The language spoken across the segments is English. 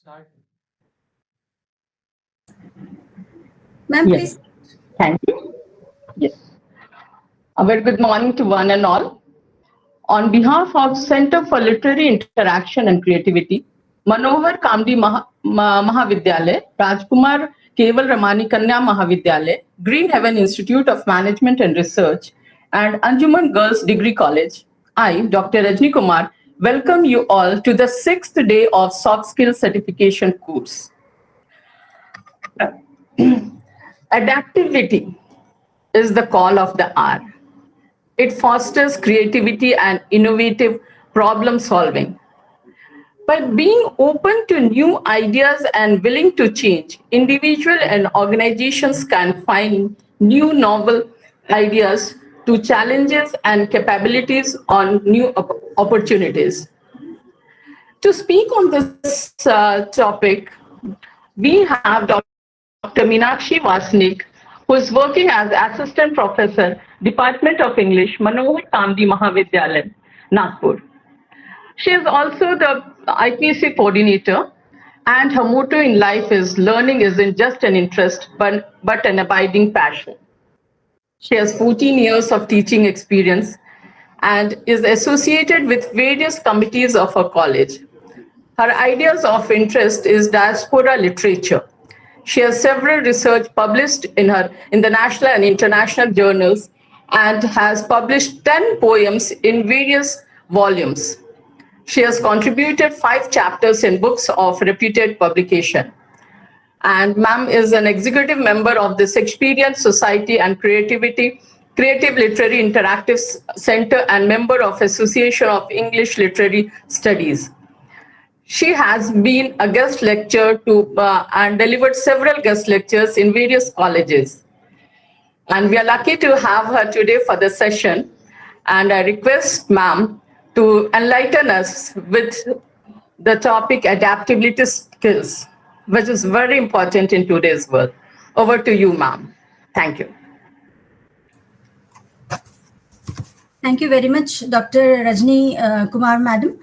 Start. Ma'am, Yes. please. Thank you. Yes. A very good morning to one and all. On behalf of Center for Literary Interaction and Creativity, Manohar Kamdi Mahavidyalaya, Rajkumar Keval Ramani Kanya Mahavidyalaya, Green Heaven Institute of Management and Research, and Anjuman Girls Degree College, I, Dr. Rajni Kumar, welcome you all to the 6th day of Soft Skills Certification course. Adaptability is the call of the hour. It fosters creativity and innovative problem solving. By being open to new ideas and willing to change, individuals and organizations can find new novel ideas to challenges and capabilities on new opportunities. To speak on this topic, we have Dr. Meenakshi Vasnik, who is working as Assistant Professor, Department of English, Manohar Kamdi Mahavidyalaya, Nagpur. She is also the IPC coordinator, and her motto in life is learning isn't just an interest, but an abiding passion. She has 14 years of teaching experience and is associated with various committees of her college. Her areas of interest is diaspora literature. She has several research published in the national and international journals and has published 10 poems in various volumes. She has contributed 5 chapters in books of reputed publication. And ma'am is an executive member of the Shakespearean Society and Creative Literary Interactive Center and member of Association of English Literary Studies. She has been a guest lecturer and delivered several guest lectures in various colleges. And we are lucky to have her today for the session. And I request ma'am to enlighten us with the topic adaptability skills, which is very important in today's world. Over to you, ma'am. Thank you. Thank you very much, Dr. Rajni Kumar, Madam,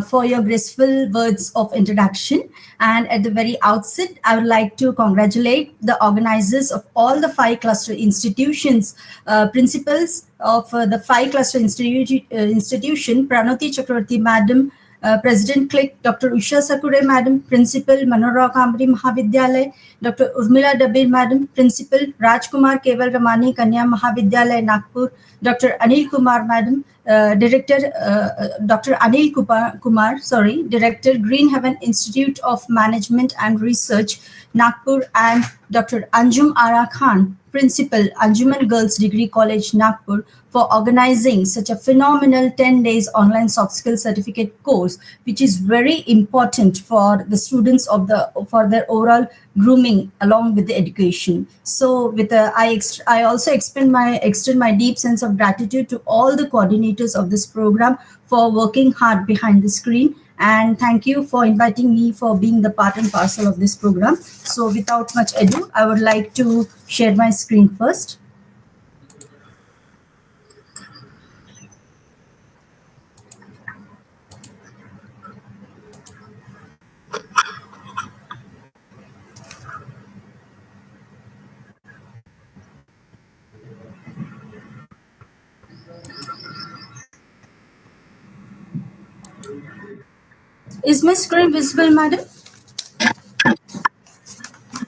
for your graceful words of introduction. And at the very outset, I would like to congratulate the organizers of all the 5 cluster institutions, principals of the 5 cluster institution, Pranoti Chakravarti, Madam, President Click, Dr. Usha Sakure, Madam, Principal, MANOHARRAO Kamdi Mahavidyalaya, Dr. Urmila Dabir, Madam, Principal, Rajkumar Keval Ramani Kanya Mahavidyalaya, Nagpur, Dr. Anil Kumar, Madam, Director, Dr. Anil Kumar, Director, Green Heaven Institute of Management and Research, Nagpur, and Dr. Anjum Ara Khan, Principal, Anjuman Girls Degree College, Nagpur, for organizing such a phenomenal 10 days online soft skill certificate course, which is very important for the students for their overall grooming along with the education. So I also extend my deep sense of gratitude to all the coordinators of this program for working hard behind the screen. And thank you for inviting me for being the part and parcel of this program. So without much ado, I would like to share my screen first. Is my screen visible, madam?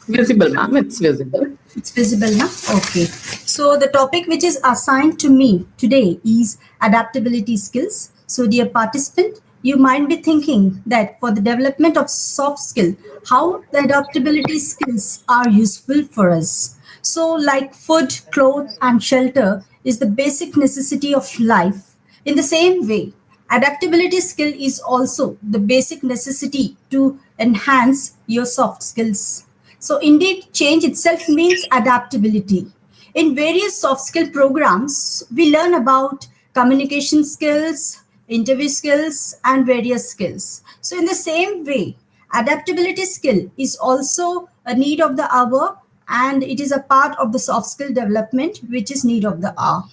Visible, ma'am. It's visible. It's visible now? Okay. So the topic which is assigned to me today is adaptability skills. So dear participant, you might be thinking that for the development of soft skill, how the adaptability skills are useful for us. So like food, clothes, and shelter is the basic necessity of life. In the same way, adaptability skill is also the basic necessity to enhance your soft skills. So indeed, change itself means adaptability. In various soft skill programs, we learn about communication skills, interview skills, and various skills. So in the same way, adaptability skill is also a need of the hour, and it is a part of the soft skill development, which is need of the hour.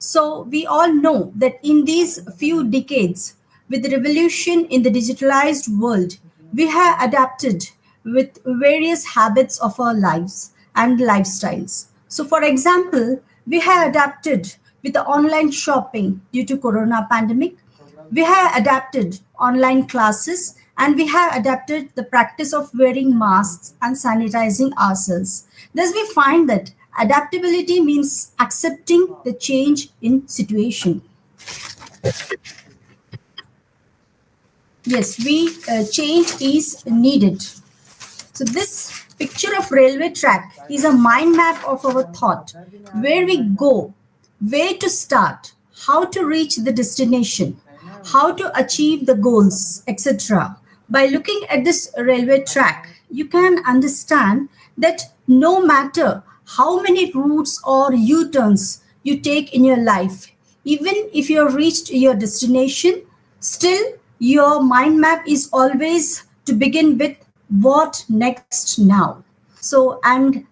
So we all know that in these few decades, with the revolution in the digitalized world, We have adapted with various habits of our lives and lifestyles. So, for example, we have adapted with the online shopping due to corona pandemic. We have adapted online classes, and we have adapted the practice of wearing masks and sanitizing ourselves. Thus, we find that adaptability means accepting the change in situation. Yes, we change is needed. So this picture of railway track is a mind map of our thought, where we go, where to start, how to reach the destination, how to achieve the goals, etc. By looking at this railway track, you can understand that no matter how many routes or U-turns you take in your life, even if you have reached your destination, still your mind map is always to begin with what next now. So and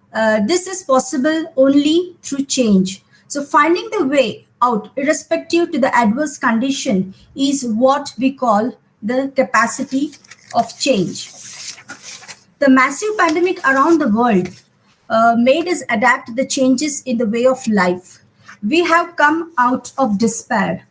this is possible only through change. So finding the way out irrespective to the adverse condition is what we call the capacity of change. The massive pandemic around the world made us adapt the changes in the way of life. We have come out of despair.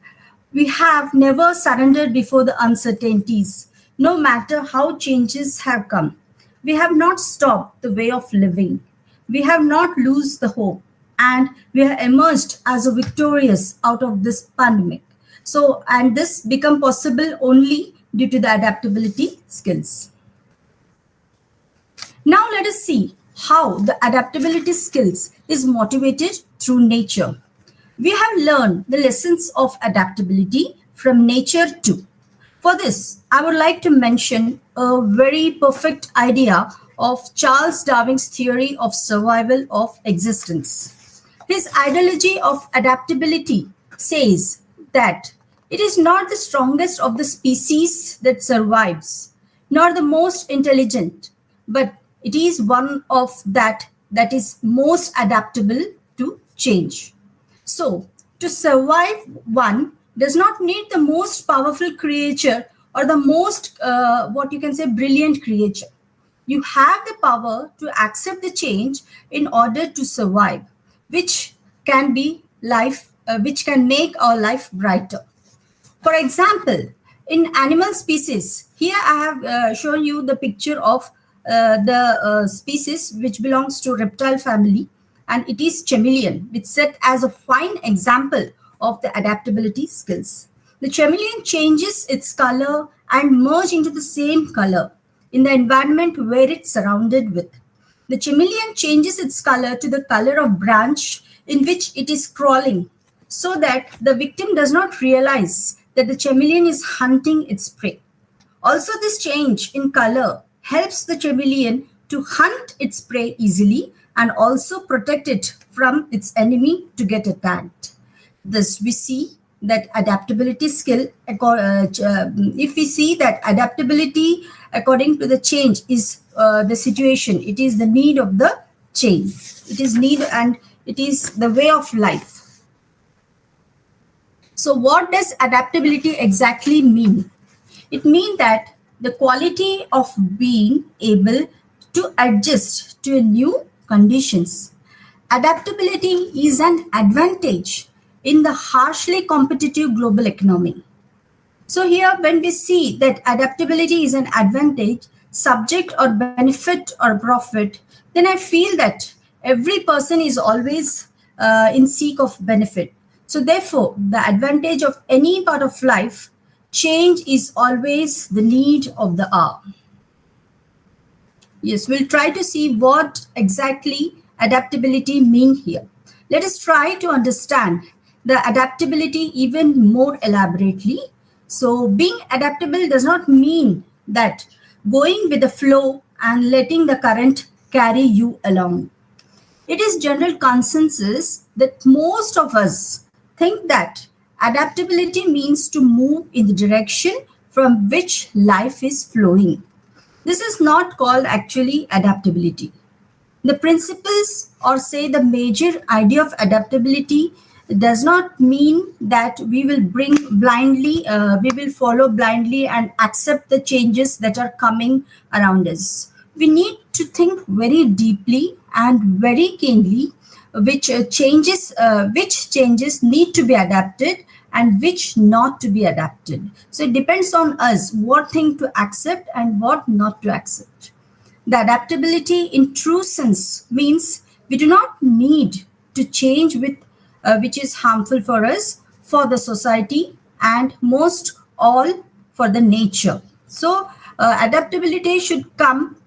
We have never surrendered before the uncertainties, no matter how changes have come. We have not stopped the way of living. We have not lost the hope, and we have emerged as a victorious out of this pandemic. So, and this become possible only due to the adaptability skills. Now let us see how the adaptability skills is motivated through nature. We have learned the lessons of adaptability from nature too. For this, I would like to mention a very perfect idea of Charles Darwin's theory of survival of existence. His ideology of adaptability says that it is not the strongest of the species that survives, nor the most intelligent, but it is one of that is most adaptable to change. So, to survive, one does not need the most powerful creature or the most, what you can say, brilliant creature. You have the power to accept the change in order to survive, which can be life, which can make our life brighter. For example, in animal species, here I have shown you the picture of the species which belongs to reptile family, and it is chameleon, which set as a fine example of the adaptability skills. The chameleon changes its color and merge into the same color in the environment where it's surrounded with. The chameleon changes its color to the color of branch in which it is crawling, so that the victim does not realize that the chameleon is hunting its prey. Also, this change in color helps the chameleon to hunt its prey easily and also protect it from its enemy to get attacked. Thus, we see that adaptability skill, if we see that adaptability according to the change is the situation, it is the need of the change. It is need and it is the way of life. So what does adaptability exactly mean? It means that the quality of being able to adjust to new conditions. Adaptability is an advantage in the harshly competitive global economy. So here, when we see that adaptability is an advantage, subject or benefit or profit, then I feel that every person is always in seek of benefit. So therefore, the advantage of any part of life, change is always the need of the hour. Yes, we'll try to see what exactly adaptability mean here. Let us try to understand the adaptability even more elaborately. So being adaptable does not mean that going with the flow and letting the current carry you along. It is general consensus that most of us think that adaptability means to move in the direction from which life is flowing. This is not called actually adaptability. The principles, or say the major idea of adaptability, It does not mean that we will we will follow blindly and accept the changes that are coming around us. We need to think very deeply and very keenly which changes need to be adapted and which not to be adapted. So it depends on us what thing to accept and what not to accept. The adaptability in true sense means we do not need to change which is harmful for us, for the society, and most all for the nature. So adaptability should come,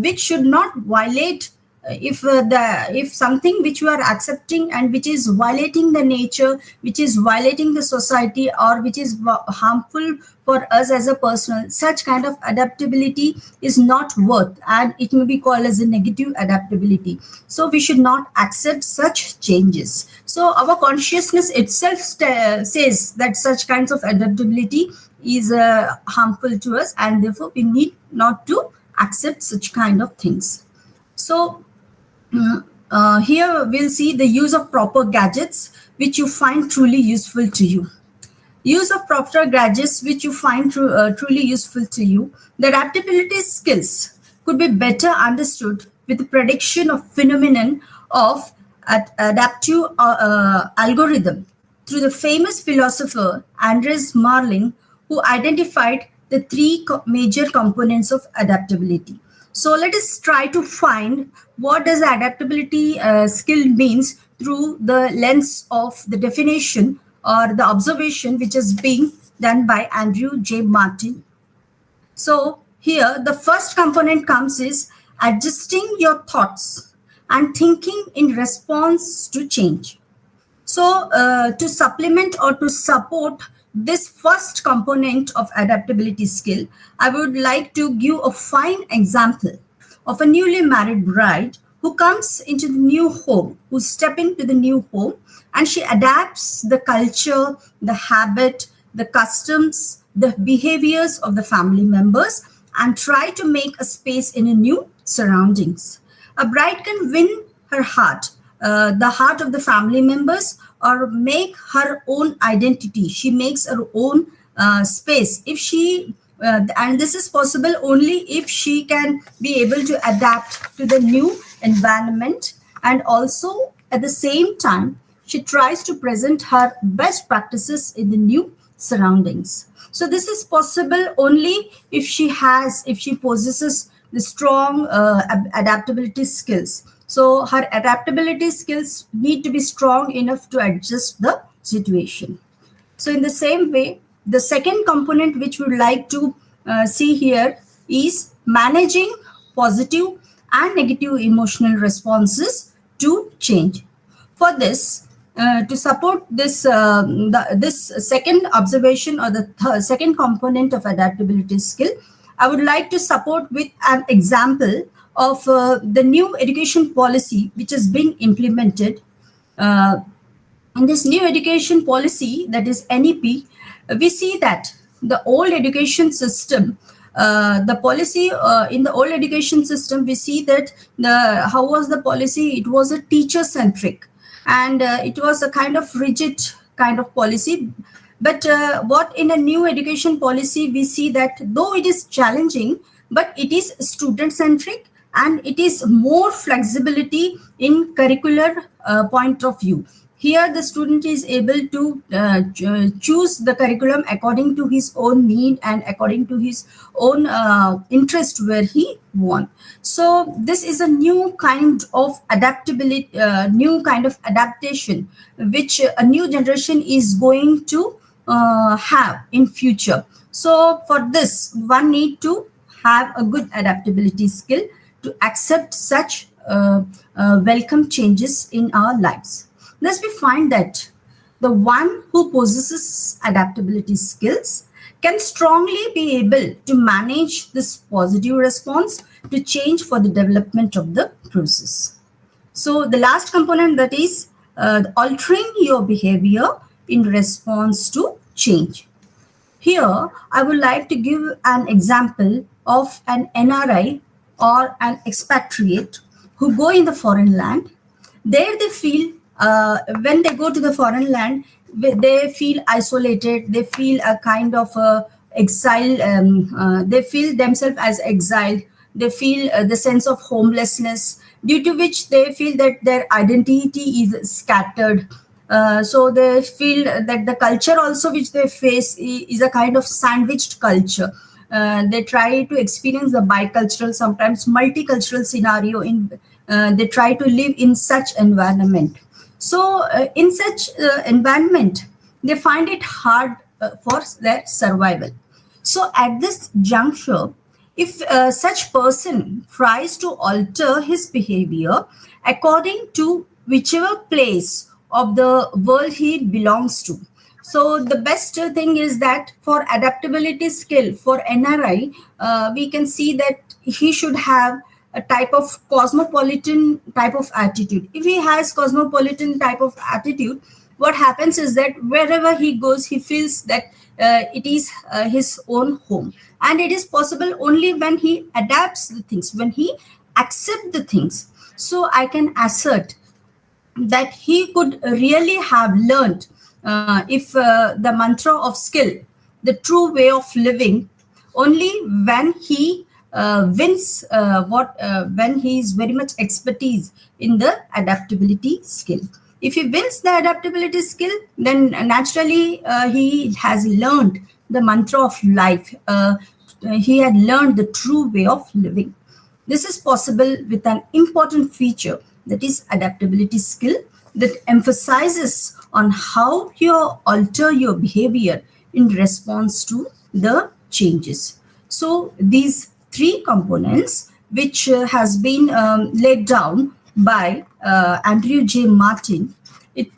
which should not violate. If something which you are accepting and which is violating the nature, which is violating the society, or which is harmful for us as a person, such kind of adaptability is not worth, and it may be called as a negative adaptability. So we should not accept such changes. So our consciousness itself says that such kinds of adaptability is harmful to us, and therefore we need not to accept such kind of things. So here we'll see the use of proper gadgets which you find truly useful to you. Use of proper gadgets which you find truly useful to you. The adaptability skills could be better understood with the prediction of phenomenon of adaptive algorithm through the famous philosopher Andres Marling, who identified the three major components of adaptability. So let us try to find what does adaptability skill means through the lens of the definition or the observation which is being done by Andrew J. Martin. So here the first component comes is adjusting your thoughts and thinking in response to change. So to supplement or to support this first component of adaptability skill, I would like to give a fine example of a newly married bride who comes into the new home, who step into the new home, and she adapts the culture, the habit, the customs, the behaviors of the family members, and try to make a space in a new surroundings. A bride can win her heart, the heart of the family members, or make her own identity. She makes her own space. If she and this is possible only if she can be able to adapt to the new environment, and also at the same time she tries to present her best practices in the new surroundings. So this is possible only if she possesses the strong adaptability skills. So her adaptability skills need to be strong enough to adjust the situation. So in the same way, the second component which we would like to see here is managing positive and negative emotional responses to change. For this, to support this, this second observation or the second component of adaptability skill, I would like to support with an example of the new education policy which has been implemented. In this new education policy, that is NEP, we see that the old education system, the policy in the old education system, we see that how was the policy? It was a teacher centric, and it was a kind of rigid kind of policy. But what in a new education policy, we see that though it is challenging, but it is student centric, and it is more flexibility in curricular point of view. Here the student is able to choose the curriculum according to his own need and according to his own interest where he wants. So this is a new kind of adaptability, new kind of adaptation which a new generation is going to have in future. So for this, one need to have a good adaptability skill to accept such welcome changes in our lives. Thus, we find that the one who possesses adaptability skills can strongly be able to manage this positive response to change for the development of the process. So the last component, that is altering your behavior in response to change. Here, I would like to give an example of an NRI or an expatriate who go in the foreign land. There they feel when they go to the foreign land, they feel isolated. They feel a kind of exile. They feel themselves as exiled. They feel the sense of homelessness, due to which they feel that their identity is scattered. So they feel that the culture also which they face is a kind of sandwiched culture. They try to experience the bicultural, sometimes multicultural scenario. They try to live in such environment. So in such environment, they find it hard for their survival. So at this juncture, if such person tries to alter his behavior according to whichever place of the world he belongs to, so the best thing is that for adaptability skill for NRI, we can see that he should have a type of cosmopolitan type of attitude. If he has cosmopolitan type of attitude, what happens is that wherever he goes, he feels that it is his own home. And it is possible only when he adapts the things, when he accepts the things. So I can assert that he could really have learned, if the mantra of skill, the true way of living, only when he wins when he is very much expertise in the adaptability skill. If he wins the adaptability skill, then naturally he has learned the mantra of life. He had learned the true way of living. This is possible with an important feature, that is adaptability skill, that emphasizes on how you alter your behavior in response to the changes. So these three components, which has been laid down by Andrew J. Martin, it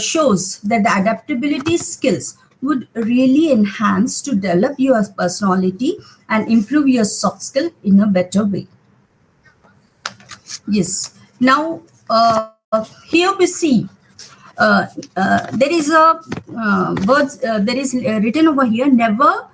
shows that the adaptability skills would really enhance to develop your personality and improve your soft skill in a better way. Yes. Now, here we see there is a words there is written over here, never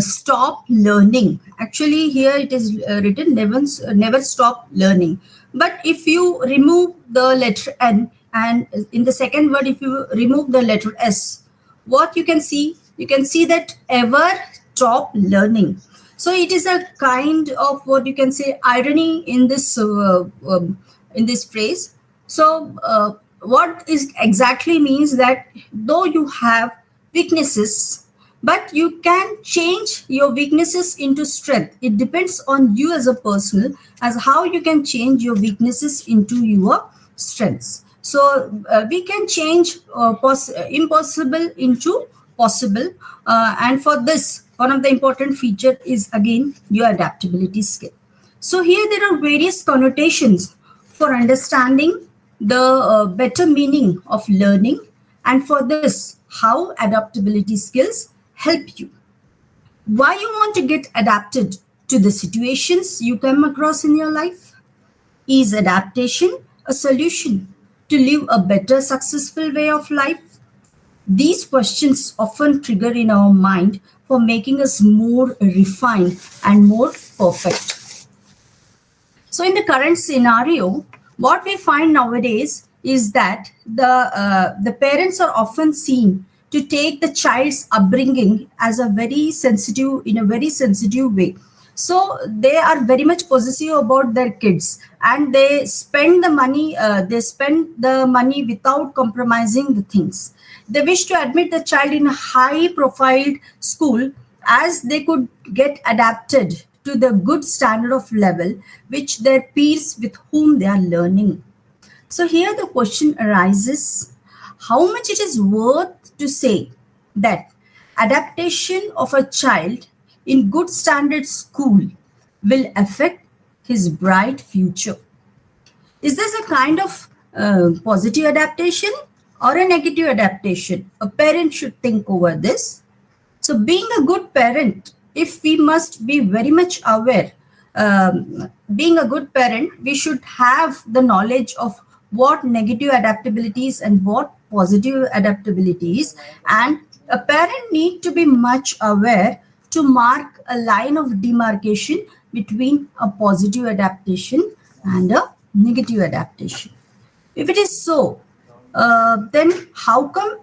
stop learning. Actually, here it is written never stop learning. But if you remove the letter N, and in the second word, if you remove the letter S, what you can see? You can see that ever stop learning. So it is a kind of what you can say irony in this phrase. So what is exactly means that though you have weaknesses, but you can change your weaknesses into strength. It depends on you as a person, as how you can change your weaknesses into your strengths. So we can change impossible into possible. And for this, one of the important feature is again your adaptability skill. So here there are various connotations for understanding the better meaning of learning, and for this, how adaptability skills help you. Why you want to get adapted to the situations you come across in your life? Is adaptation a solution to live a better, successful way of life? These questions often trigger in our mind for making us more refined and more perfect. So in the current scenario, what we find nowadays is that the parents are often seen to take the child's upbringing as a very sensitive way. So they are very much possessive about their kids, and they spend the money. Without compromising the things. They wish to admit the child in a high-profile school, as they could get adapted to the good standard of level which their peers with whom they are learning. So here the question arises, how much it is worth to say that adaptation of a child in good standard school will affect his bright future? Is this a kind of positive adaptation or a negative adaptation? A parent should think over this. So being a good parent, if we must be very much aware, being a good parent, we should have the knowledge of what negative adaptabilities and what positive adaptabilities, and a parent need to be much aware to mark a line of demarcation between a positive adaptation and a negative adaptation. If it is so, Then how come,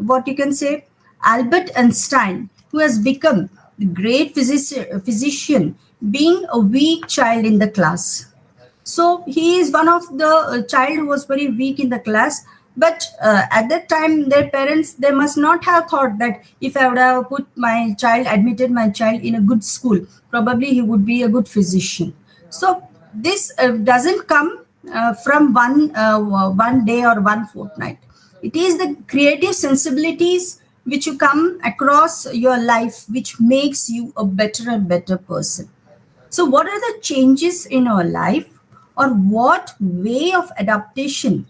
what you can say, Albert Einstein, who has become the great physician, being a weak child in the class? So he is one of the child who was very weak in the class. But at that time, their parents, they must not have thought that if I would have put my child, admitted my child in a good school, probably he would be a good physician. So this doesn't come from one day or one fortnight. It is the creative sensibilities which you come across your life, which makes you a better and better person. So, what are the changes in our life, or what way of adaptation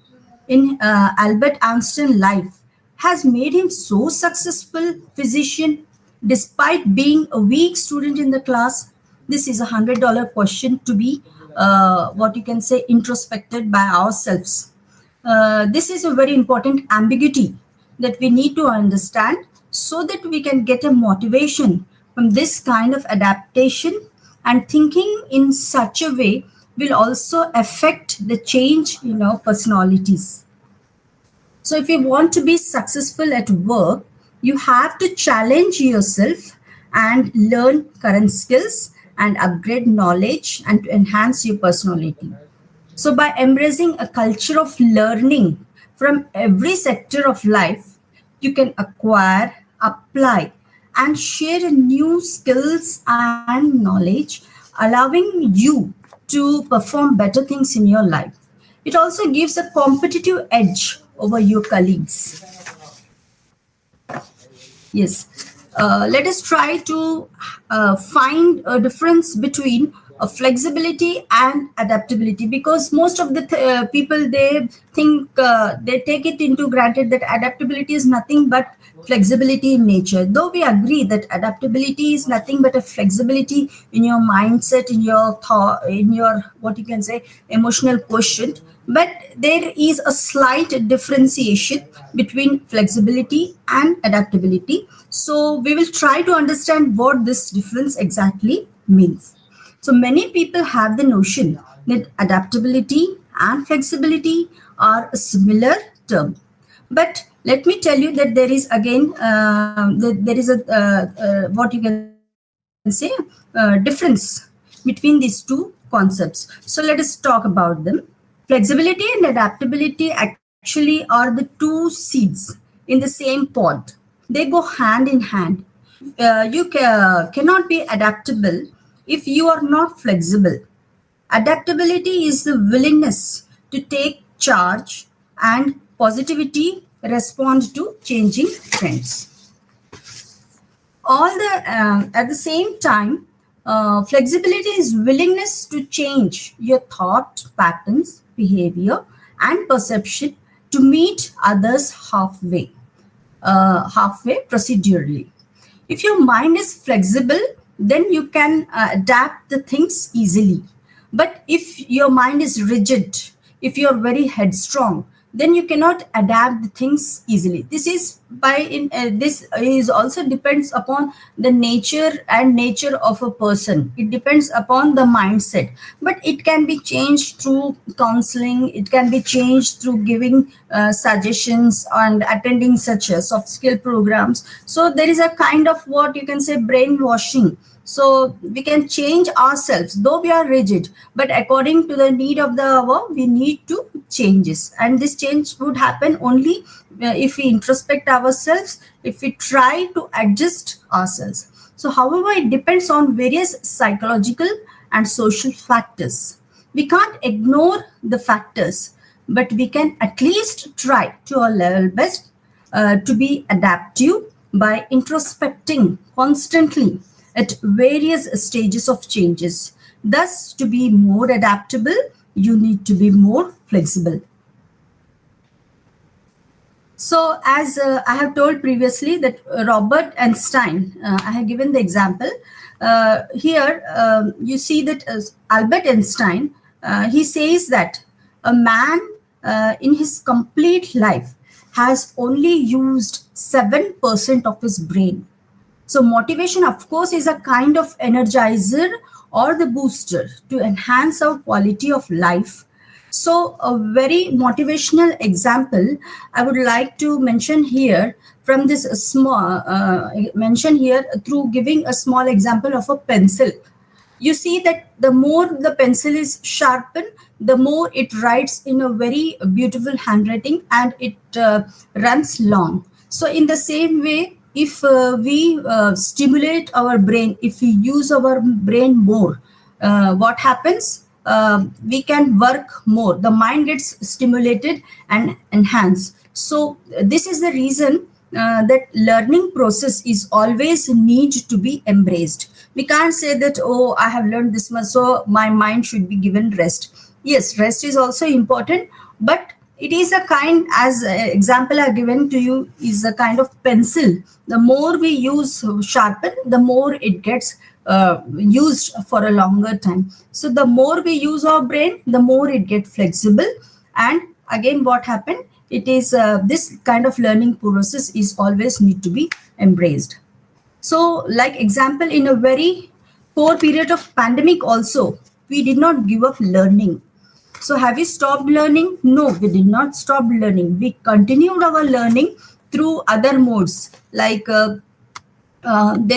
in Albert Einstein's life has made him so successful physician despite being a weak student in the class? This is $100 question to be what you can say introspected by ourselves. This is a very important ambiguity that we need to understand so that we can get a motivation from this kind of adaptation, and thinking in such a way will also affect the change in our personalities. So, if you want to be successful at work, you have to challenge yourself and learn current skills and upgrade knowledge and to enhance your personality. So, by embracing a culture of learning from every sector of life, you can acquire, apply, and share new skills and knowledge, allowing you to perform better things in your life. It also gives a competitive edge over your colleagues. Yes. Let us try to find a difference between flexibility and adaptability, because most of the people, they think, they take it into granted that adaptability is nothing but flexibility in nature. Though we agree that adaptability is nothing but a flexibility in your mindset, in your thought, in your, what you can say, emotional quotient, but there is a slight differentiation between flexibility and adaptability. So we will try to understand what this difference exactly means. So many people have the notion that adaptability and flexibility are a similar term. But let me tell you that there is again there is a what you can say difference between these two concepts. So let us talk about them. Flexibility and adaptability actually are the two seeds in the same pod. They go hand in hand. You cannot be adaptable if you are not flexible. Adaptability is the willingness to take charge and positivity respond to changing trends. All the At the same time, flexibility is willingness to change your thought patterns, behavior, and perception to meet others halfway procedurally. If your mind is flexible, then you can adapt the things easily. But if your mind is rigid, if you're very headstrong, then you cannot adapt the things easily. This is also depends upon the nature of a person. It depends upon the mindset, but it can be changed through counseling. It can be changed through giving suggestions and attending such soft skill programs. So there is a kind of, what you can say, brainwashing. So we can change ourselves, though we are rigid, but according to the need of the hour, we need to changes. And this change would happen only if we introspect ourselves, if we try to adjust ourselves. So, however, it depends on various psychological and social factors. We can't ignore the factors, but we can at least try to our level best to be adaptive by introspecting constantly at various stages of changes. Thus, to be more adaptable, you need to be more flexible. So, as I have told previously, that Robert Einstein, I have given the example. Here, you see that Albert Einstein, he says that a man in his complete life has only used 7% of his brain. So motivation, of course, is a kind of energizer or the booster to enhance our quality of life. So, a very motivational example I would like to mention here from this small mention here through giving a small example of a pencil. You see that the more the pencil is sharpened, the more it writes in a very beautiful handwriting, and it runs long. So in the same way, if we stimulate our brain, if we use our brain more, what happens? We can work more, the mind gets stimulated and enhanced. So this is the reason that learning process is always need to be embraced. We can't say that, oh, I have learned this much, so my mind should be given rest. Yes, rest is also important, but it is a kind, as example I've given to you, is a kind of pencil. The more we use sharpen, the more it gets used for a longer time. So the more we use our brain, the more it gets flexible. And again, what happened? It is this kind of learning process is always need to be embraced. So, like example, in a very poor period of pandemic also, we did not give up learning. So have we stopped learning? No, we did not stop learning. We continued our learning through other modes, like there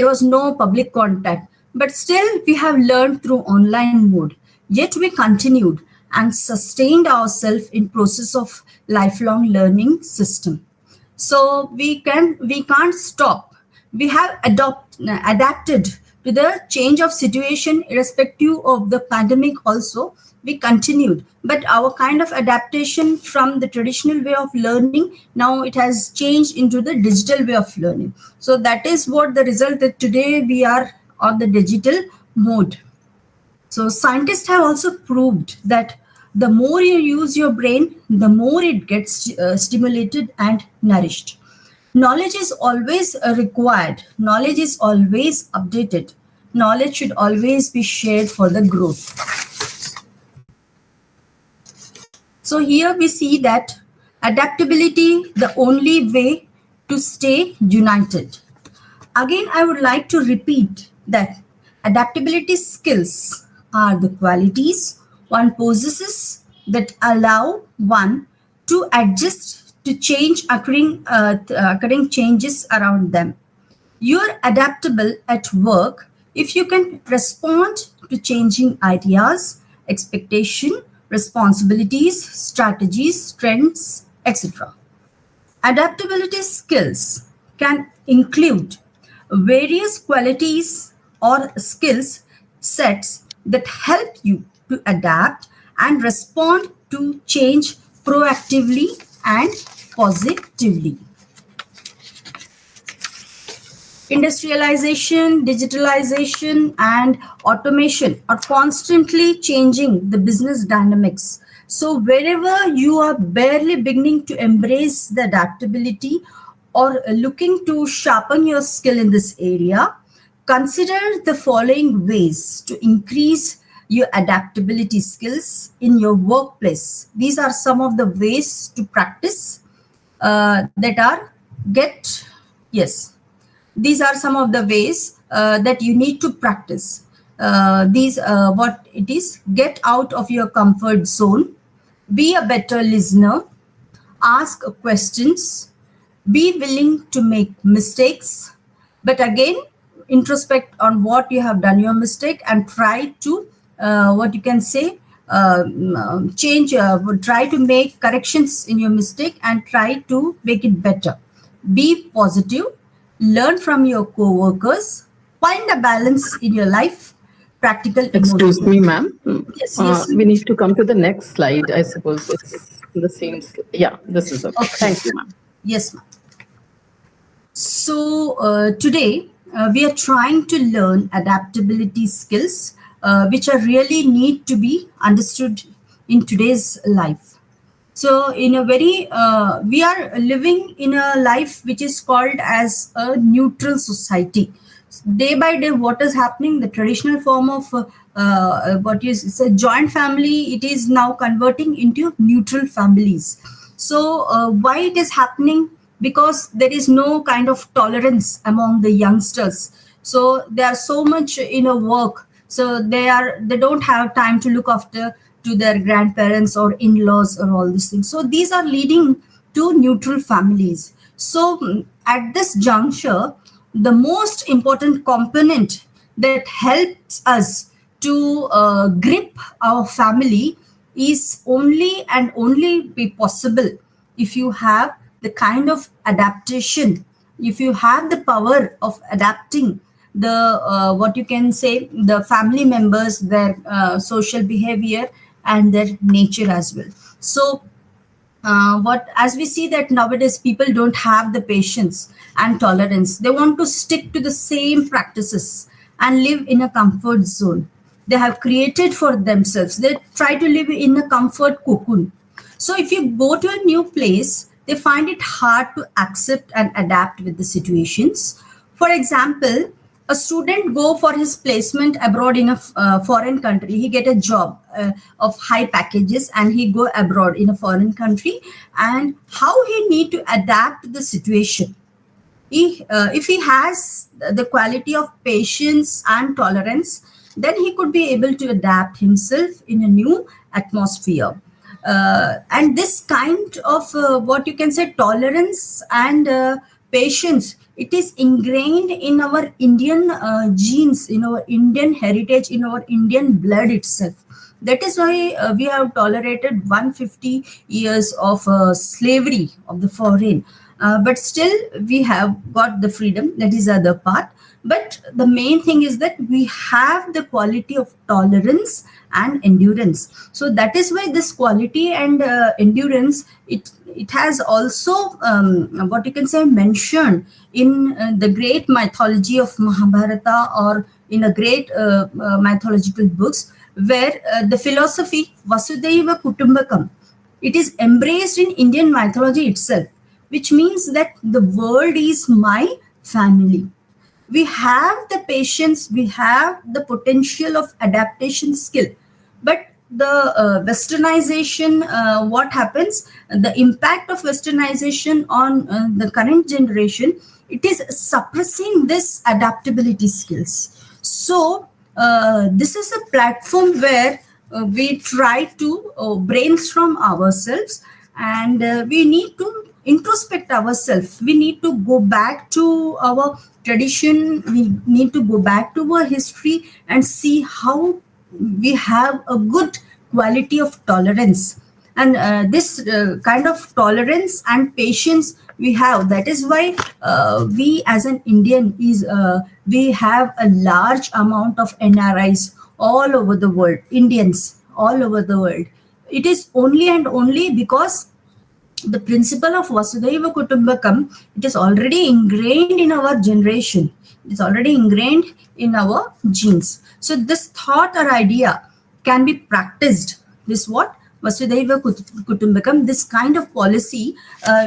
was no public contact, but still we have learned through online mode. Yet we continued and sustained ourselves in process of lifelong learning system. So we can't stop. We have adapted to the change of situation irrespective of the pandemic. Also we continued, but our kind of adaptation from the traditional way of learning, now it has changed into the digital way of learning. So that is what the result, that today we are on the digital mode. So scientists have also proved that the more you use your brain, the more it gets stimulated and nourished. Knowledge is always required. Knowledge is always updated. Knowledge should always be shared for the growth. So here we see that adaptability, the only way to stay united. Again, I would like to repeat that adaptability skills are the qualities one possesses that allow one to adjust to change occurring changes around them. You're adaptable at work if you can respond to changing ideas, expectation, responsibilities, strategies, trends, etc. Adaptability skills can include various qualities or skills sets that help you to adapt and respond to change proactively and positively. Industrialization, digitalization, and automation are constantly changing the business dynamics. So, wherever you are barely beginning to embrace the adaptability or looking to sharpen your skill in this area, consider the following ways to increase your adaptability skills in your workplace. These are some of the ways to practice that are get, yes, these are some of the ways that you need to practice. These what it is: get out of your comfort zone, be a better listener, ask questions, be willing to make mistakes, but again introspect on what you have done your mistake and try to what you can say change, try to make corrections in your mistake and try to make it better. Be positive, learn from your co-workers, find a balance in your life, practical Excuse emotional. me, ma'am. Yes, yes, We need to come to the next slide. I suppose it's the same. Yeah, this is okay. okay. Thank you, ma'am. Yes, ma'am. So today we are trying to learn adaptability skills, which are really need to be understood in today's life. So in a very, we are living in a life which is called as a neutral society. Day by day, what is happening? The traditional form of what is it's a joint family, it is now converting into neutral families. So why it is happening? Because there is no kind of tolerance among the youngsters. So they are so much in a work. So they don't have time to look after to their grandparents or in-laws or all these things. So these are leading to neutral families. So at this juncture, the most important component that helps us to grip our family is only and only be possible if you have the kind of adaptation, if you have the power of adapting the what you can say, the family members, their social behavior and their nature as well. So what as we see that nowadays people don't have the patience and tolerance, they want to stick to the same practices and live in a comfort zone they have created for themselves. They try to live in a comfort cocoon. So if you go to a new place, they find it hard to accept and adapt with the situations. For example, a student go for his placement abroad in a foreign country. He get a job of high packages and he go abroad in a foreign country, and how he need to adapt to the situation. If he has the quality of patience and tolerance, then he could be able to adapt himself in a new atmosphere. And this kind of what you can say tolerance and patience, it is ingrained in our Indian genes, in our Indian heritage, in our Indian blood itself. That is why we have tolerated 150 years of slavery of the foreign. But still we have got the freedom. That is the other part. But the main thing is that we have the quality of tolerance and endurance. So that is why this quality and endurance, it has also what you can say mentioned in the great mythology of Mahabharata, or in a great mythological books, where the philosophy Vasudhaiva Kutumbakam, it is embraced in Indian mythology itself, which means that the world is my family. We have the patience, we have the potential of adaptation skill, but the westernization, what happens, the impact of westernization on the current generation, it is suppressing this adaptability skills. So this is a platform where we try to brainstorm ourselves, and we need to introspect ourselves. We need to go back to our tradition, we need to go back to our history and see how we have a good quality of tolerance. And this kind of tolerance and patience we have, that is why we as an Indian is we have a large amount of NRIs all over the world, Indians all over the world. It is only and only because the principle of Vasudhaiva Kutumbakam, it is already ingrained in our generation. It is already ingrained in our genes. So this thought or idea can be practiced. This what? Vasudhaiva Kutumbakam, this kind of policy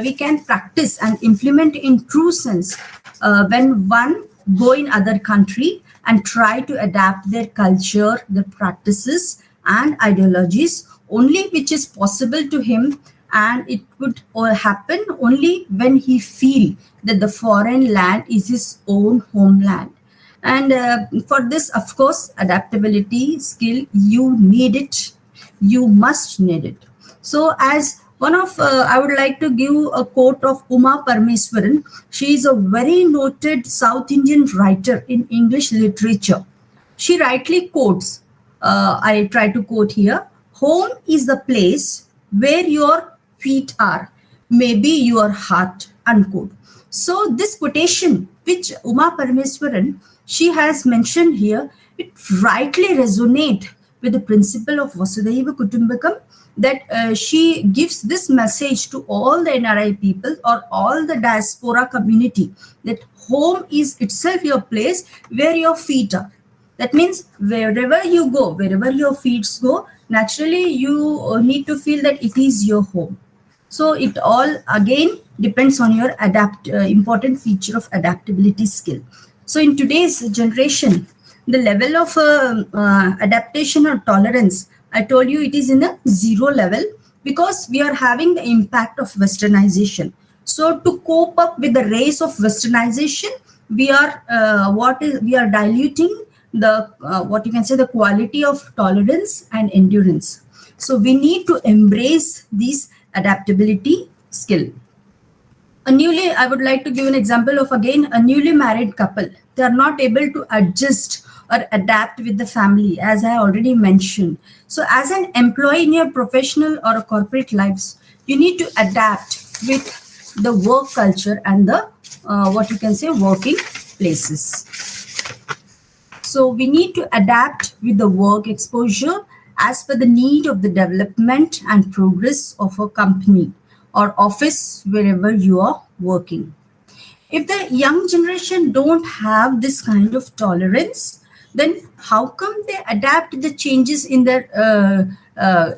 we can practice and implement in true sense when one go in other country and try to adapt their culture, their practices and ideologies, only which is possible to him. And it could happen only when he feel that the foreign land is his own homeland. And for this, of course, adaptability skill, you need it. You must need it. So as one of, I would like to give a quote of Uma Parmeswaran. She is a very noted South Indian writer in English literature. She rightly quotes, I try to quote here, home is the place where your feet are, maybe your heart, unquote. So this quotation, which Uma Parmeswaran, she has mentioned here, it rightly resonates with the principle of Vasudhaiva Kutumbakam, that she gives this message to all the NRI people or all the diaspora community, that home is itself your place where your feet are. That means wherever you go, wherever your feet go, naturally you need to feel that it is your home. So it all again depends on your important feature of adaptability skill. So in today's generation, the level of adaptation or tolerance, I told you it is in a zero level because we are having the impact of westernization. So to cope up with the race of westernization, we are we are diluting the what you can say, the quality of tolerance and endurance. So we need to embrace these adaptability skill. I would like to give an example of, again, a newly married couple. They are not able to adjust or adapt with the family, as I already mentioned. So as an employee in your professional or corporate lives, you need to adapt with the work culture and the what you can say, working places. So we need to adapt with the work exposure as per the need of the development and progress of a company or office wherever you are working. If the young generation don't have this kind of tolerance, then how come they adapt the changes in their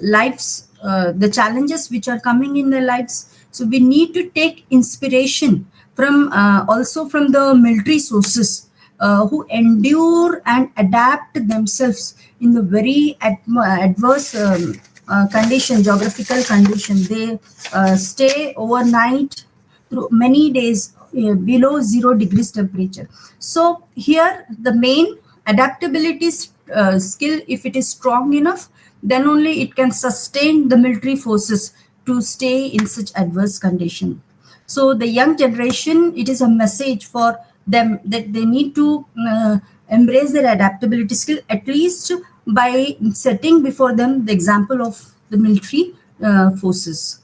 lives, the challenges which are coming in their lives? So we need to take inspiration from also from the military sources who endure and adapt themselves in the very adverse condition, geographical condition. They stay overnight through many days below 0 degrees temperature. So here the main adaptability skill, if it is strong enough, then only it can sustain the military forces to stay in such adverse condition. So the young generation, it is a message for them that they need to embrace their adaptability skill, at least by setting before them the example of the military forces.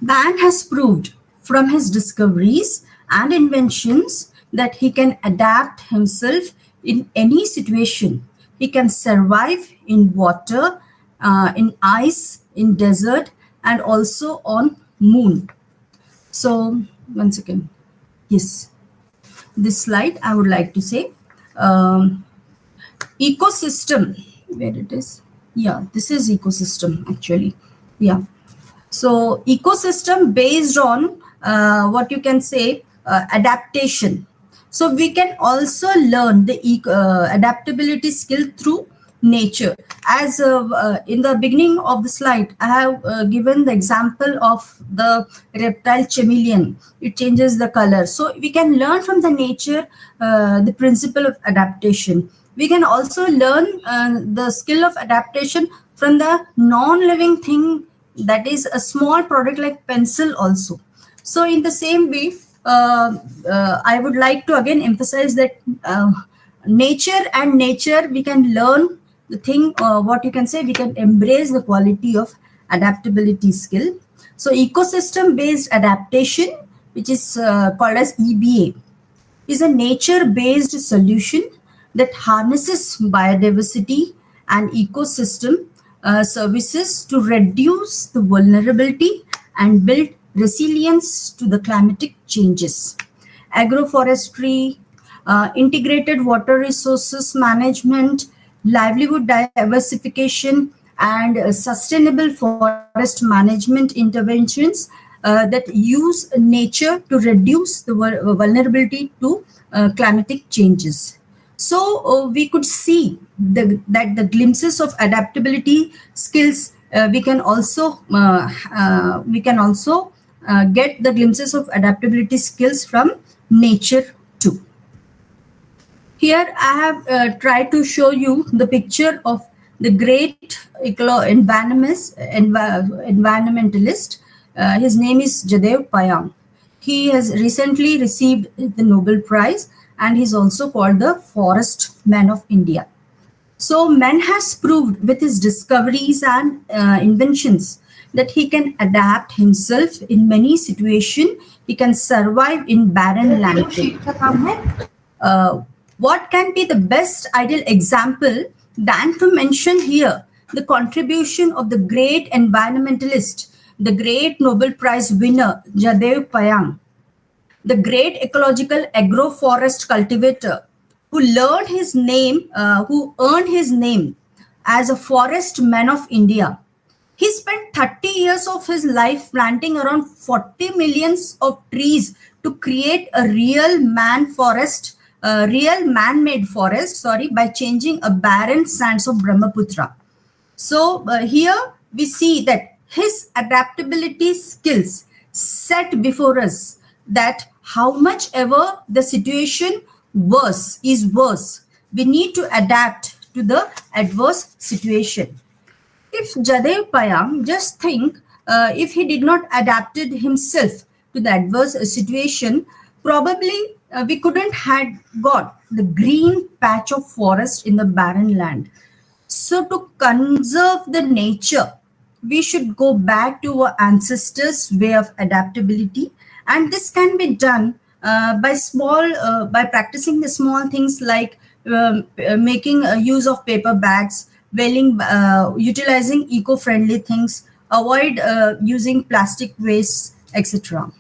Man has proved from his discoveries and inventions that he can adapt himself in any situation. He can survive in water, in ice, in desert, and also on moon. So, once again, yes, this slide I would like to say, ecosystem, where it is. Yeah, this is ecosystem actually. Yeah. So ecosystem based on what you can say, adaptation. So we can also learn the adaptability skill through nature. As in the beginning of the slide, I have given the example of the reptile chameleon. It changes the color. So we can learn from the nature the principle of adaptation. We can also learn the skill of adaptation from the non-living thing, that is a small product like pencil also. So in the same way, I would like to again emphasize that nature we can learn the thing, what you can say, we can embrace the quality of adaptability skill. So ecosystem based adaptation, which is called as EBA, is a nature-based solution that harnesses biodiversity and ecosystem services to reduce the vulnerability and build resilience to the climatic changes. Agroforestry, integrated water resources management, livelihood diversification, and sustainable forest management interventions that use nature to reduce the vulnerability to climatic changes. So we could see that the glimpses of adaptability skills, we can also get the glimpses of adaptability skills from nature too. Here I have tried to show you the picture of the great environmentalist. His name is Jadev Payam. He has recently received the Nobel Prize, and he's also called the Forest Man of India. So man has proved with his discoveries and inventions that he can adapt himself in many situations. He can survive in barren land. What can be the best ideal example than to mention here the contribution of the great environmentalist, the great Nobel Prize winner, Jadev Payam, the great ecological agroforest cultivator who earned his name as a Forest Man of India. He spent 30 years of his life planting around 40 millions of trees to create a real man-made forest, by changing a barren sands of Brahmaputra. So here we see that his adaptability skills set before us that how much ever the situation worse. We need to adapt to the adverse situation. If Jadev Payam, just think, if he did not adapted himself to the adverse situation, probably we couldn't had got the green patch of forest in the barren land. So to conserve the nature, we should go back to our ancestors' way of adaptability, and this can be done by practicing the small things like making use of paper bags, utilizing eco-friendly things, avoid using plastic waste, etc.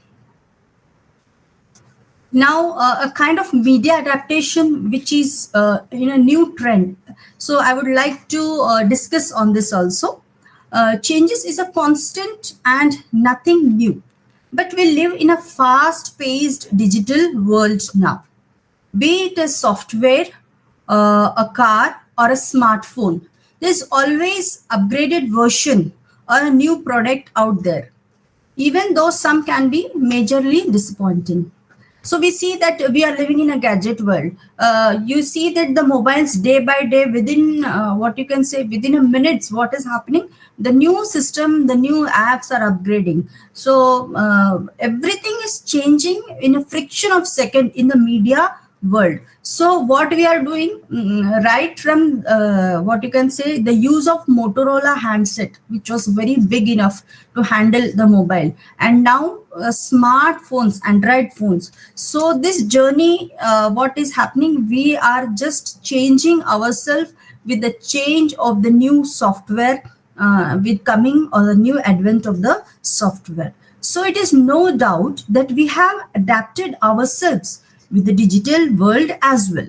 Now a kind of media adaptation which is in a new trend, so I would like to discuss on this also. Changes is a constant and nothing new, but we live in a fast paced digital world now. Be it a software, a car, or a smartphone, there's always upgraded version or a new product out there, even though some can be majorly disappointing. So we see that we are living in a gadget world. You see that the mobiles day by day, within what you can say, within a minutes, what is happening? The new system, the new apps are upgrading. So everything is changing in a friction of second in the media world. So what we are doing, right from what you can say, the use of Motorola handset, which was very big enough to handle the mobile, and now smartphones, Android phones. So this journey, what is happening, we are just changing ourselves with the change of the new software, with coming or the new advent of the software. So it is no doubt that we have adapted ourselves with the digital world as well.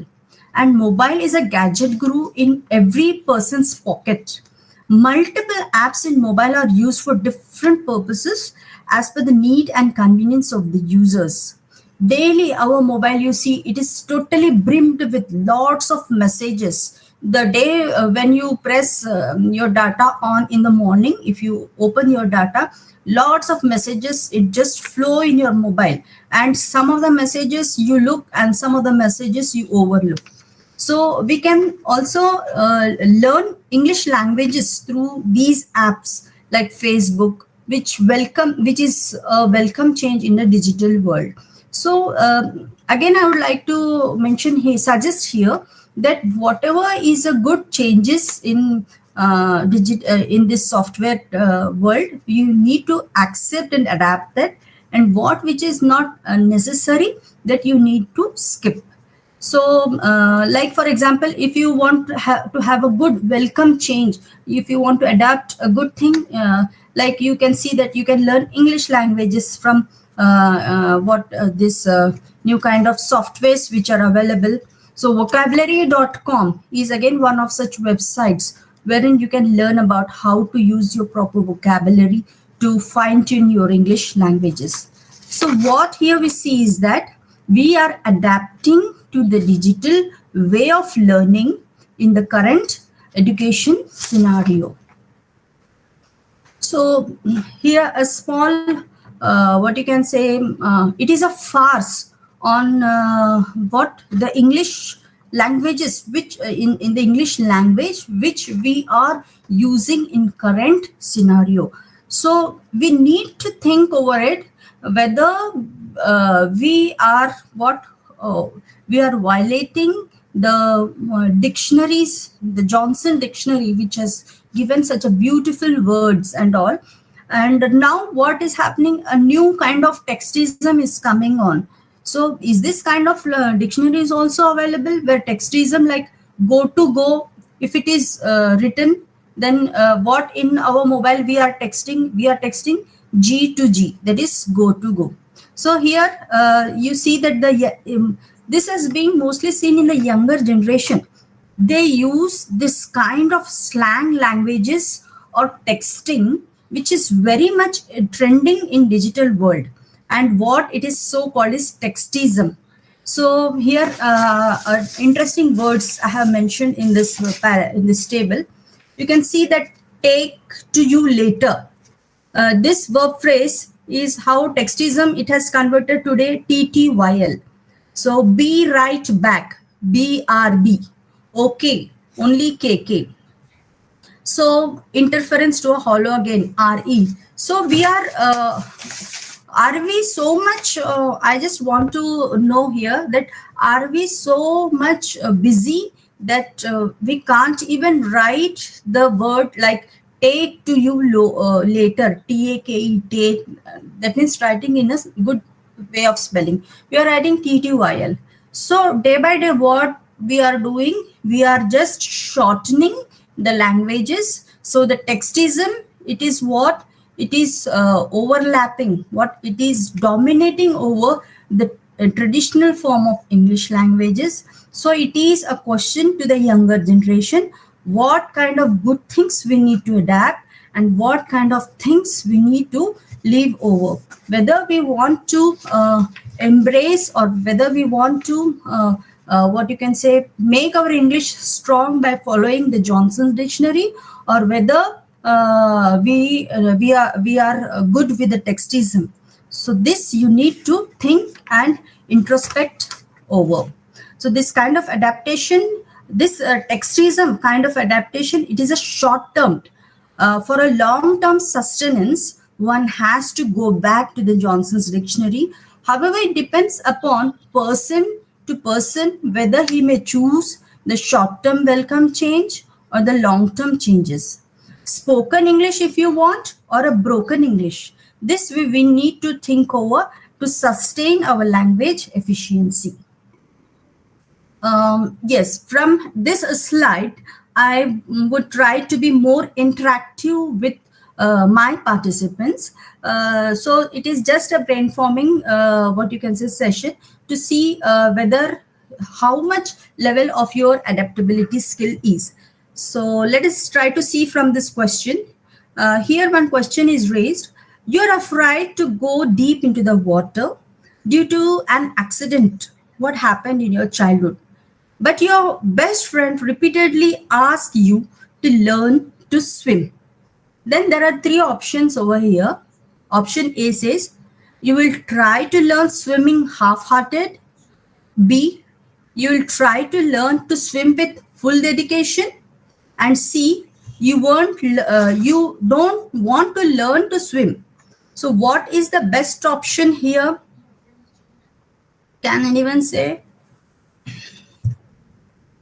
And mobile is a gadget guru in every person's pocket. Multiple apps in mobile are used for different purposes as per the need and convenience of the users. Daily, our mobile, you see, it is totally brimmed with lots of messages. The day when you press your data on in the morning, if you open your data, lots of messages, it just flow in your mobile, and some of the messages you look and some of the messages you overlook. So we can also learn English languages through these apps like Facebook, which is a welcome change in the digital world. So again, I would like to suggest here that whatever is a good changes in in this software world, you need to accept and adapt that, and what which is not necessary, that you need to skip. So like for example, if you want to have a good welcome change, if you want to adapt a good thing, like you can see that you can learn English languages from this new kind of softwares which are available. So vocabulary.com is again one of such websites wherein you can learn about how to use your proper vocabulary to fine tune your English languages. So what here we see is that we are adapting to the digital way of learning in the current education scenario. So here a small, what you can say, it is a farce on what the English languages, which in the English language, which we are using in current scenario. So we need to think over it, whether we are we are violating the dictionaries, the Johnson dictionary, which has given such a beautiful words and all. And now what is happening, a new kind of textism is coming on. So is this kind of dictionary is also available, where textism like go to go, if it is written, then what in our mobile we are texting G to G, that is go to go. So here you see that this has been mostly seen in the younger generation. They use this kind of slang languages or texting, which is very much trending in digital world, and what it is so called is textism. So here interesting words I have mentioned in this table. You can see that take to you later. This verb phrase is how textism, it has converted today, TTYL. So be right back, BRB. Okay, only KK. So interference to a hollow again, RE. So are we so much, I just want to know here that are we so much busy that we can't even write the word like take to you later, TAKE, take, that means writing in a good way of spelling. We are writing TTYL. So day by day, what we are doing, we are just shortening the languages. So the textism, it is what it is overlapping, what it is dominating over the traditional form of English languages. So it is a question to the younger generation, what kind of good things we need to adapt and what kind of things we need to leave over, whether we want to embrace or whether we want to what you can say, make our English strong by following the Johnson's dictionary, or whether we are good with the textism. So this you need to think and introspect over. So this kind of adaptation, this textism kind of adaptation, it is a short term. For a long term sustenance, one has to go back to the Johnson's dictionary. However, it depends upon person to person whether he may choose the short term welcome change or the long term changes. Spoken English if you want, or a broken English. This we need to think over to sustain our language efficiency. Yes, from this slide, I would try to be more interactive with my participants. So it is just a brainstorming, what you can say, session to see whether how much level of your adaptability skill is. So let us try to see from this question. Here one question is raised. You're afraid to go deep into the water due to an accident. What happened in your childhood? But your best friend repeatedly asks you to learn to swim. Then there are three options over here. Option A says, you will try to learn swimming half-hearted. B, you will try to learn to swim with full dedication. And C, you don't want to learn to swim. So what is the best option here? Can anyone say?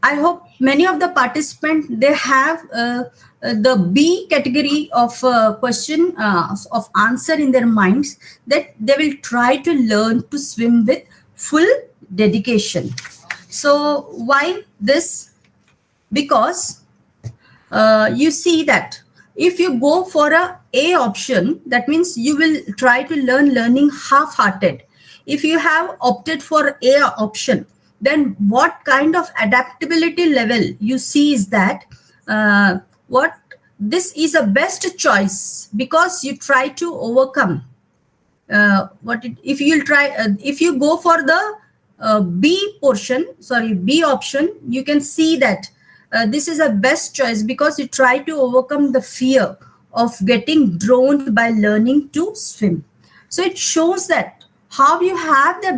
I hope many of the participants, they have the B category of question of answer in their minds, that they will try to learn to swim with full dedication. So why this? Because you see that if you go for a option, that means you will try to learning half-hearted. If you have opted for A option, then what kind of adaptability level you see is that what this is a best choice, because you try to overcome if you go for the B option, you can see that this is a best choice because you try to overcome the fear of getting drowned by learning to swim. So it shows that how you have the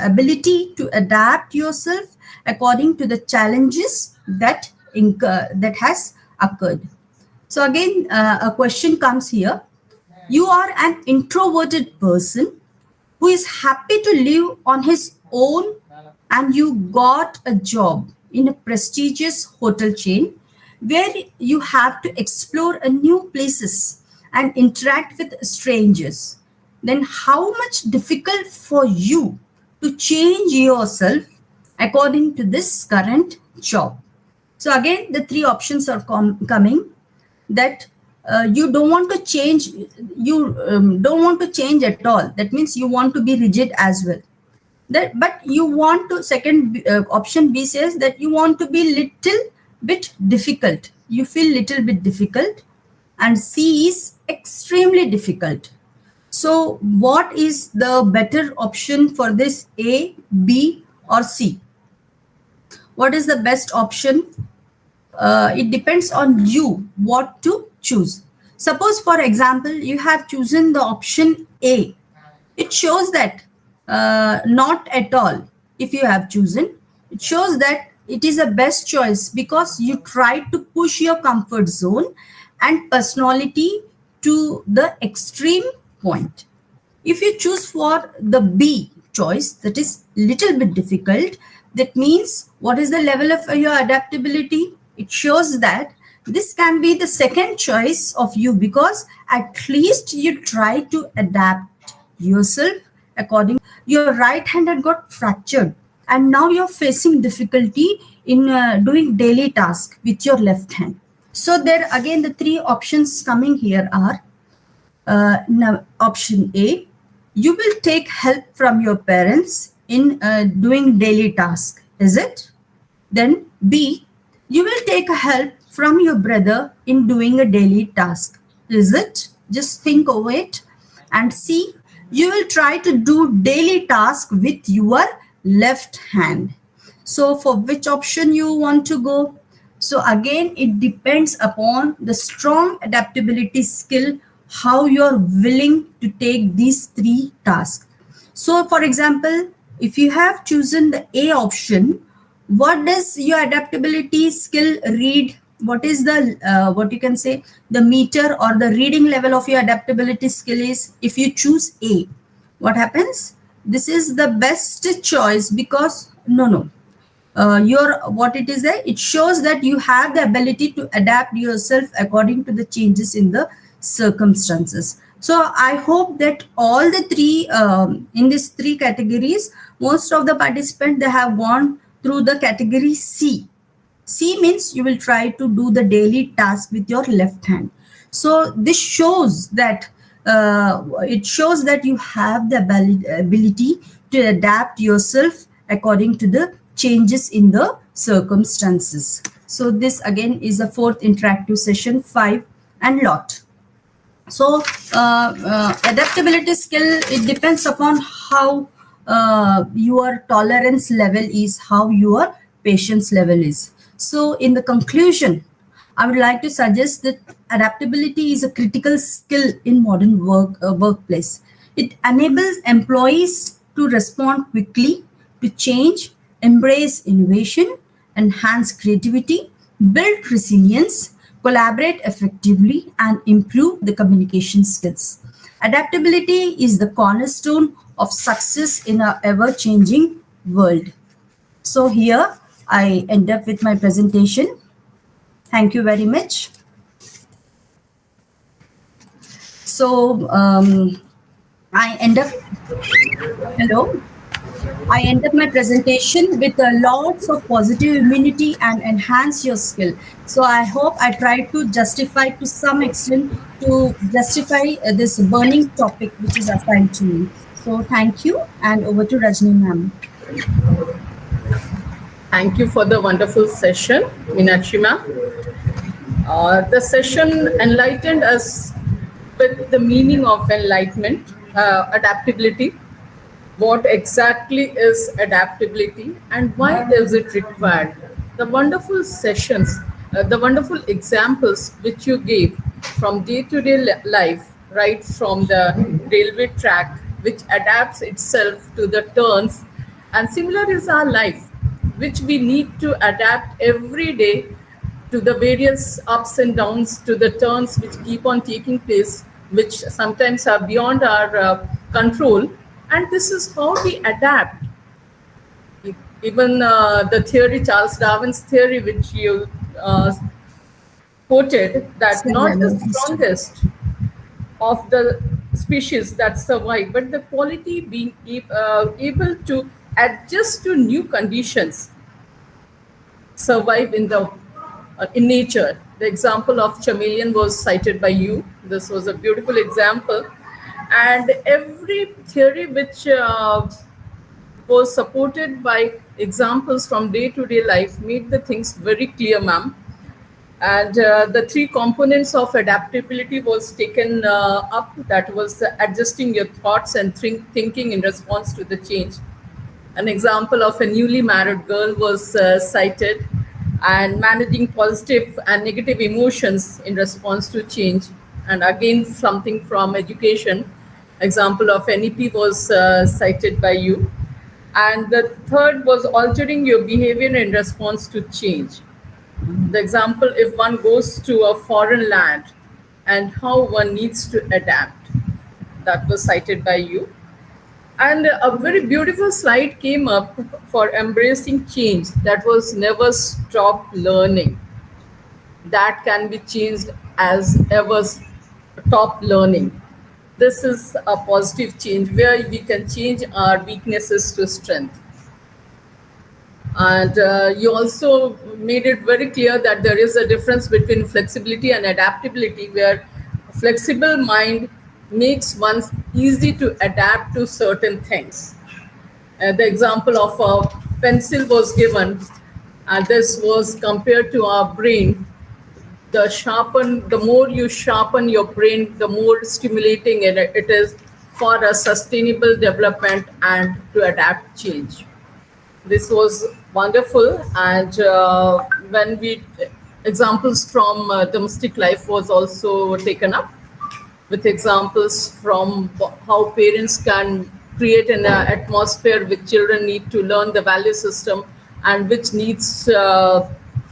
ability to adapt yourself according to the challenges that has occurred. So again, a question comes here. You are an introverted person who is happy to live on his own, and you got a job in a prestigious hotel chain where you have to explore a new places and interact with strangers. Then how much difficult for you to change yourself according to this current job? So again, the three options are coming, that you don't want to change, you don't want to change at all. That means you want to be rigid as well. But you want to, second option B says that you want to be little bit difficult. You feel little bit difficult, and C is extremely difficult. So what is the better option for this, A, B, or C? What is the best option? It depends on you what to choose. Suppose, for example, you have chosen the option A. It shows that not at all. if you have chosen, it shows that it is a best choice because you try to push your comfort zone and personality to the extreme point. If you choose for the B choice, that is little bit difficult, that means what is the level of your adaptability? It shows that this can be the second choice of you because at least you try to adapt yourself according. Your right hand had got fractured and now you're facing difficulty in doing daily tasks with your left hand. So there again the three options coming here are now option A, you will take help from your parents in doing daily tasks, is it? Then B, you will take help from your brother in doing a daily task, is it? Just think over it. And C, you will try to do daily task with your left hand. So for which option you want to go? So again, it depends upon the strong adaptability skill, how you're willing to take these three tasks. So for example, if you have chosen the A option, what does your adaptability skill read? What is the, what you can say, the meter or the reading level of your adaptability skill is? If you choose A, what happens? This is the best choice because, no, your what it is there, it shows that you have the ability to adapt yourself according to the changes in the circumstances. So I hope that all the three in these three categories, most of the participants, they have gone through the category C. C means you will try to do the daily task with your left hand. So this shows that it shows that you have the ability to adapt yourself according to the changes in the circumstances. So this again is the fourth interactive session 5 and lot. So adaptability skill, it depends upon how your tolerance level is, how your patience level is. So in the conclusion, I would like to suggest that adaptability is a critical skill in modern workplace. It enables employees to respond quickly to change, embrace innovation, enhance creativity, build resilience, collaborate effectively, and improve the communication skills. Adaptability is the cornerstone of success in an ever-changing world. So here I end up with my presentation. Thank you very much. So I end up my presentation with lots of positive immunity and enhance your skill. So I hope I try to justify to some extent to justify this burning topic which is assigned to me. So thank you, and over to Rajni ma'am. Thank you for the wonderful session, Meenakshi ma'am. The session enlightened us with the meaning of enlightenment, adaptability. What exactly is adaptability and why is it required? The wonderful sessions, the wonderful examples which you gave from day-to-day life, right from the railway track, which adapts itself to the turns, and similar is our life, which we need to adapt every day to the various ups and downs, to the turns which keep on taking place, which sometimes are beyond our control. And this is how we adapt. Even the theory, Charles Darwin's theory, which you quoted, that not the strongest of the species that survive, but the quality being able to adjust to new conditions survive in nature. The example of chameleon was cited by you. This was a beautiful example. And every theory which was supported by examples from day-to-day life made the things very clear, ma'am. And the three components of adaptability was taken up. That was adjusting your thoughts and thinking in response to the change. An example of a newly married girl was cited, and managing positive and negative emotions in response to change. And again, something from education, example of NEP was cited by you. And the third was altering your behavior in response to change. The example, if one goes to a foreign land and how one needs to adapt, that was cited by you. And a very beautiful slide came up for embracing change, that was never stop learning. That can be changed as ever top learning. This is a positive change where we can change our weaknesses to strength. And you also made it very clear that there is a difference between flexibility and adaptability, where a flexible mind makes one easy to adapt to certain things. The example of a pencil was given, and this was compared to our brain. The more you sharpen your brain, the more stimulating it is for a sustainable development and to adapt change. This was wonderful. And when we examples from domestic life was also taken up, with examples from how parents can create an atmosphere which children need to learn the value system, and which needs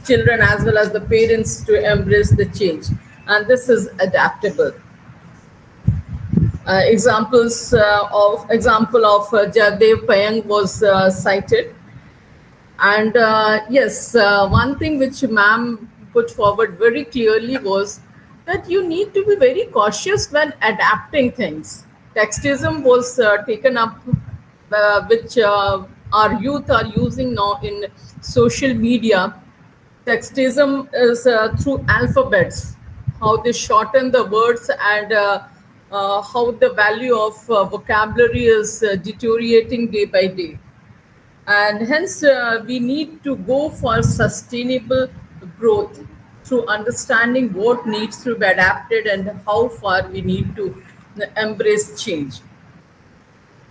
children as well as the parents to embrace the change, and this is adaptable. Example of Jadev Payang was cited. And yes, one thing which ma'am put forward very clearly was that you need to be very cautious when adapting things. Textism was taken up, which our youth are using now in social media. Textism is through alphabets, how they shorten the words, and how the value of vocabulary is deteriorating day by day. And hence we need to go for sustainable growth through understanding what needs to be adapted and how far we need to embrace change.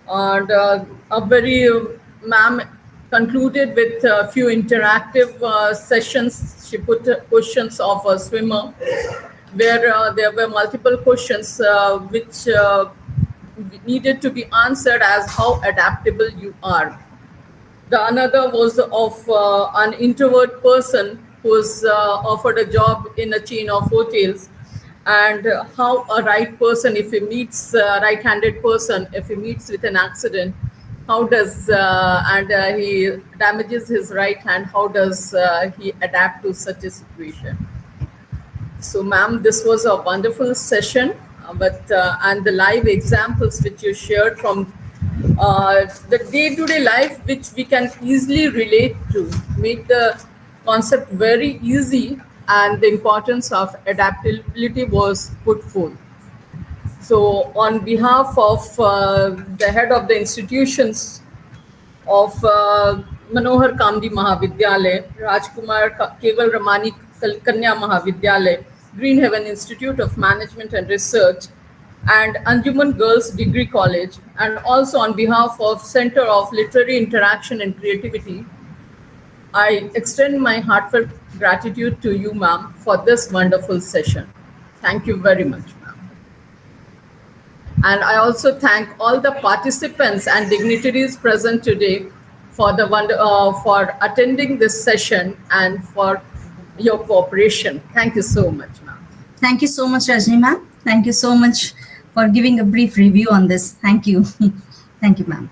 And a very ma'am concluded with a few interactive sessions. She put questions of a swimmer, where there were multiple questions which needed to be answered as how adaptable you are. The another was of an introvert person who was offered a job in a chain of hotels, and how a right person, if he meets a right-handed person, if he meets with an accident, how does and he damages his right hand, how does he adapt to such a situation? So, ma'am, this was a wonderful session, but and the live examples which you shared from the day-to-day life, which we can easily relate to, make the concept very easy, and the importance of adaptability was put forth. So, on behalf of the head of the institutions of Manohar Kamdi Mahavidyalaya, Rajkumar Keval Ramani Kanya Mahavidyalaya, Green Heaven Institute of Management and Research, and Anjuman Girls Degree College, and also on behalf of Center of Literary Interaction and Creativity, I extend my heartfelt gratitude to you, ma'am, for this wonderful session. Thank you very much, ma'am. And I also thank all the participants and dignitaries present today for for attending this session and for your cooperation. Thank you so much, ma'am. Thank you so much, Rajni ma'am. Thank you so much for giving a brief review on this. Thank you. Thank you, ma'am.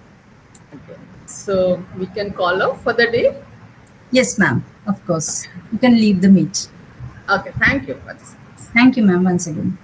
Okay. So we can call off for the day. Yes, ma'am. Of course. You can leave the meet. Okay. Thank you, participants. Thank you, ma'am, once again.